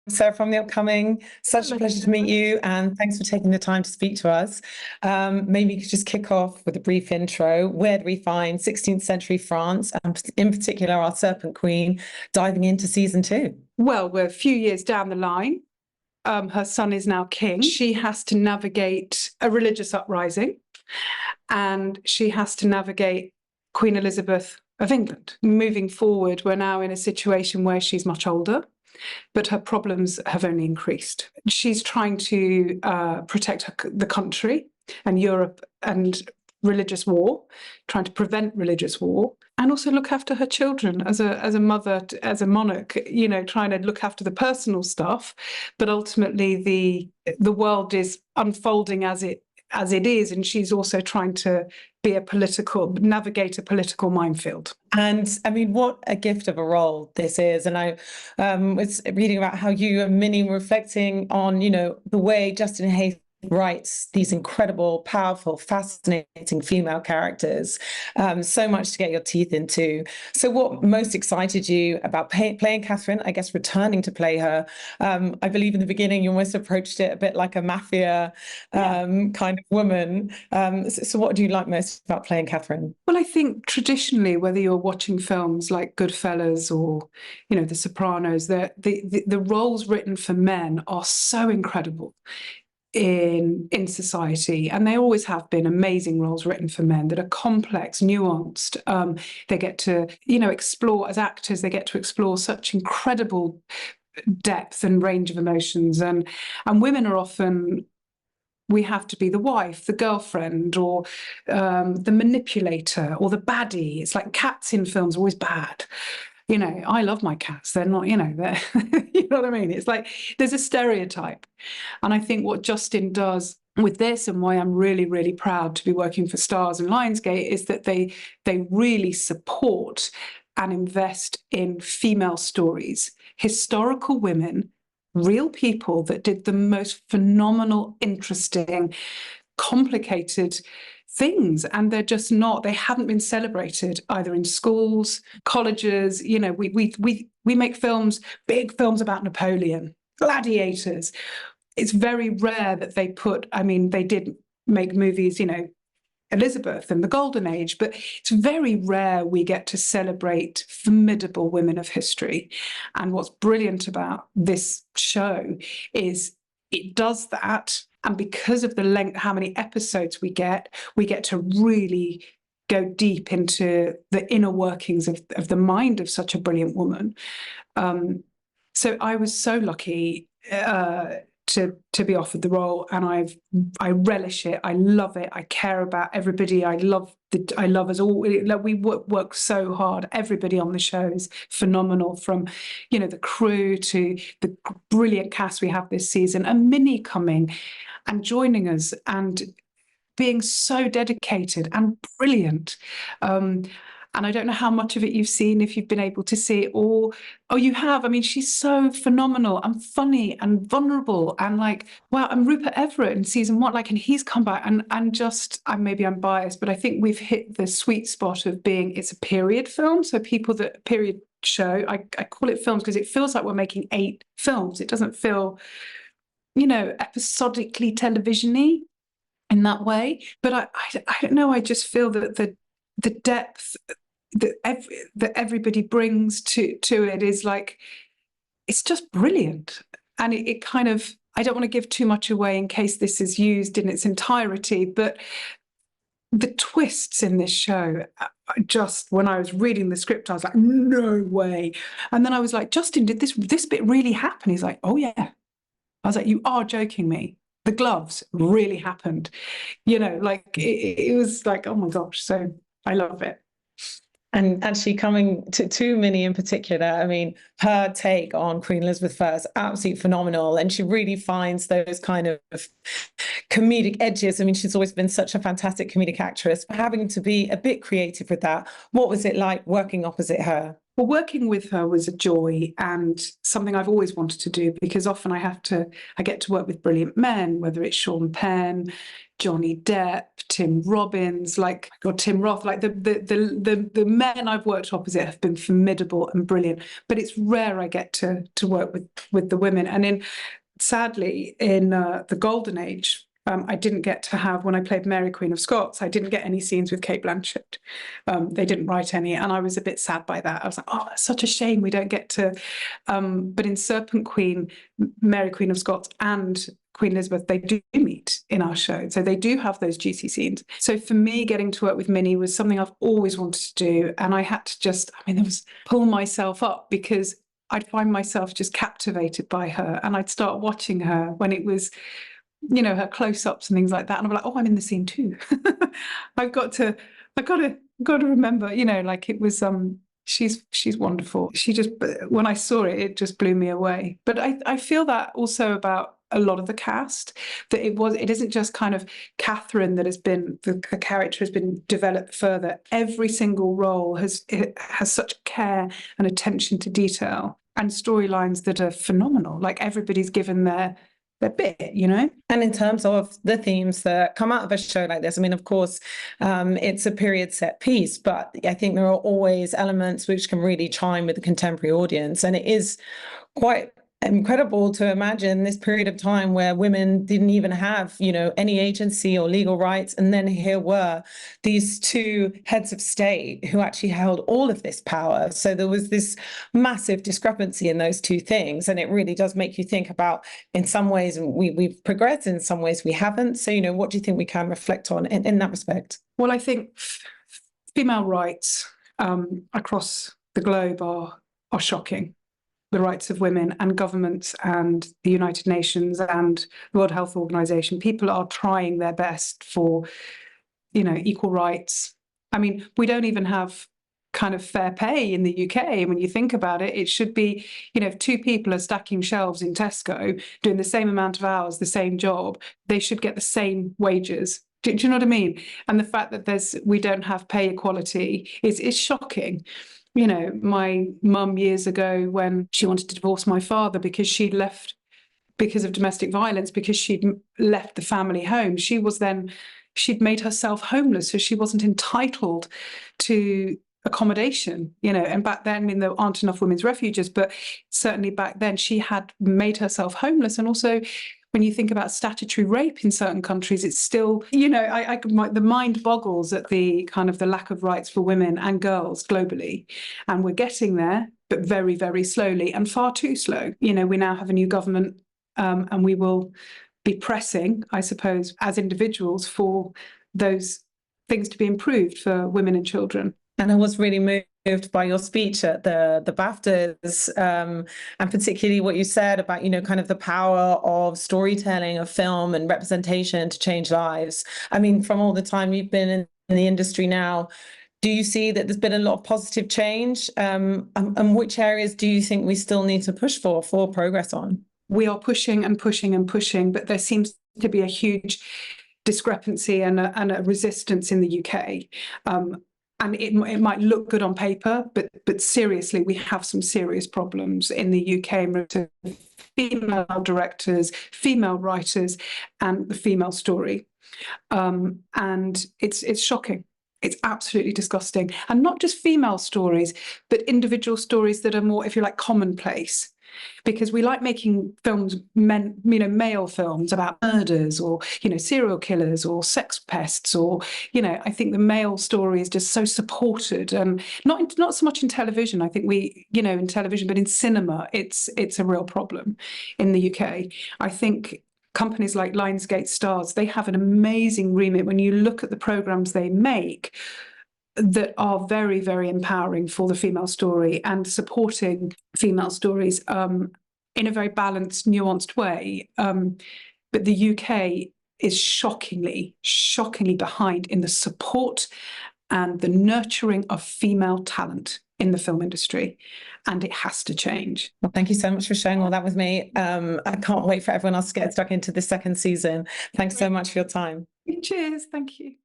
Sarah from the upcoming. Such a pleasure to meet you, and thanks for taking the time to speak to us. Maybe you could just kick off with a brief intro. Where do we find 16th century France, and in particular our Serpent Queen, diving into season 2? Well, we're a few years down the line. Her son is now king. She has to navigate a religious uprising, and she has to navigate Queen Elizabeth of England. Moving forward, we're now in a situation where she's much older, but her problems have only increased. She's trying to protect the country and Europe and religious war, trying to prevent religious war, and also look after her children as a mother, as a monarch, trying to look after the personal stuff. But ultimately the world is unfolding as it is, and she's also trying to navigate a political minefield. And I mean, what a gift of a role this is. And I was reading about how you and Minnie were reflecting on, the way Justin Hayes writes these incredible, powerful, fascinating female characters. So much to get your teeth into. So what most excited you about playing Catherine, I guess returning to play her? I believe in the beginning you almost approached it a bit like a mafia kind of woman. So what do you like most about playing Catherine? Well, I think traditionally, whether you're watching films like Goodfellas or, The Sopranos, the roles written for men are so incredible in society, and they always have been amazing roles written for men that are complex, nuanced. They get to explore, as actors, they get to explore such incredible depth and range of emotions, and women are often, we have to be the wife, the girlfriend, or the manipulator, or the baddie. It's like cats in films are always bad. I love my cats. They're not, they're, you know what I mean? It's like there's a stereotype. And I think what Justin does with this, and why I'm really, really proud to be working for Stars and Lionsgate, is that they really support and invest in female stories, historical women, real people that did the most phenomenal, interesting, complicated things, and they haven't been celebrated either in schools, colleges. We make films, big films about Napoleon, gladiators. It's very rare that they did make movies, Elizabeth and the Golden Age, but it's very rare we get to celebrate formidable women of history. And what's brilliant about this show is it does that. And because of the length, how many episodes we get to really go deep into the inner workings of the mind of such a brilliant woman. So I was so lucky to be offered the role, and I relish it. I love it. I care about everybody. I love us all. We work so hard. Everybody on the show is phenomenal, from the crew to the brilliant cast we have this season, and Minnie coming and joining us and being so dedicated and brilliant. And I don't know how much of it you've seen, if you've been able to see it, or you have. I mean, she's so phenomenal and funny and vulnerable, and wow. And Rupert Everett in season 1, and he's come back and just, maybe I'm biased, but I think we've hit the sweet spot of it's a period film. So period show, I call it films because it feels like we're making 8 films. It doesn't feel, episodically television-y in that way. But I don't know, I just feel that the depth that everybody brings to it is it's just brilliant. And it kind of, I don't want to give too much away in case this is used in its entirety, but the twists in this show, just when I was reading the script, I was like, no way. And then I was like, Justin, did this bit really happen? He's like, oh yeah. I was like, you are joking me. The gloves really happened. It was like, oh my gosh. So I love it. And actually coming to Minnie in particular, I mean, her take on Queen Elizabeth I is absolutely phenomenal. And she really finds those kind of comedic edges. I mean, she's always been such a fantastic comedic actress. Having to be a bit creative with that, what was it like working opposite her? Well, working with her was a joy and something I've always wanted to do, because often I get to work with brilliant men, whether it's Sean Penn, Johnny Depp, Tim Robbins, or Tim Roth. Like the men I've worked opposite have been formidable and brilliant. But it's rare I get to work with the women. And sadly, in the Golden Age, I didn't get to have, when I played Mary Queen of Scots, I didn't get any scenes with Cate Blanchett. They didn't write any, and I was a bit sad by that. I was like, oh, that's such a shame we don't get to. But in Serpent Queen, Mary Queen of Scots and Queen Elizabeth, they do meet in our show. So they do have those juicy scenes. So for me, getting to work with Minnie was something I've always wanted to do. And I had to pull myself up, because I'd find myself just captivated by her. And I'd start watching her when it was, her close-ups and things like that, and I'm like, oh, I'm in the scene too. I've got to remember, it was she's wonderful. She just, when I saw it, it just blew me away. But I feel that also about a lot of the cast, that it isn't just kind of Catherine that has been, the character has been developed further. Every single role has such care and attention to detail and storylines that are phenomenal. Like, everybody's given their bit, And in terms of the themes that come out of a show like this, I mean, of course, it's a period set piece, but I think there are always elements which can really chime with the contemporary audience. And it is quite incredible to imagine this period of time where women didn't even have, any agency or legal rights. And then here were these two heads of state who actually held all of this power. So there was this massive discrepancy in those two things. And it really does make you think about, in some ways, we've progressed, in some ways we haven't. So, what do you think we can reflect on in that respect? Well, I think female rights across the globe are shocking. The rights of women, and governments and the United Nations and the World Health Organization, people are trying their best for, equal rights. I mean, we don't even have kind of fair pay in the UK. When you think about it, it should be, if two people are stacking shelves in Tesco, doing the same amount of hours, the same job, they should get the same wages. Do you know what I mean? And the fact that we don't have pay equality is shocking. My mum years ago, when she wanted to divorce my father because she'd left because of domestic violence, because she'd left the family home, she'd made herself homeless, so she wasn't entitled to accommodation, and back then, there aren't enough women's refuges, but certainly back then she had made herself homeless. And also, when you think about statutory rape in certain countries, it's still, the mind boggles at the kind of the lack of rights for women and girls globally. And we're getting there, but very, very slowly, and far too slow. We now have a new government, and we will be pressing, I suppose, as individuals, for those things to be improved for women and children. And I was really moved by your speech at the BAFTAs, and particularly what you said about, kind of the power of storytelling, of film and representation to change lives. I mean, from all the time you've been in the industry now, do you see that there's been a lot of positive change? And which areas do you think we still need to push for progress on? We are pushing and pushing and pushing, but there seems to be a huge discrepancy and a resistance in the UK. And it might look good on paper, but seriously, we have some serious problems in the UK to female directors, female writers, and the female story. And it's shocking. It's absolutely disgusting. And not just female stories, but individual stories that are more, if you like, commonplace. Because we like making films, male films about murders or, serial killers or sex pests, or, I think the male story is just so supported, and not so much in television. I think in television, but in cinema, it's a real problem in the UK. I think companies like Lionsgate Stars, they have an amazing remit when you look at the programs they make, that are very, very empowering for the female story and supporting female stories in a very balanced, nuanced way. But the UK is shockingly behind in the support and the nurturing of female talent in the film industry, and it has to change. Well, thank you so much for sharing all that with me. I can't wait for everyone else to get stuck into the second season. Thanks so much for your time. Cheers. Thank you.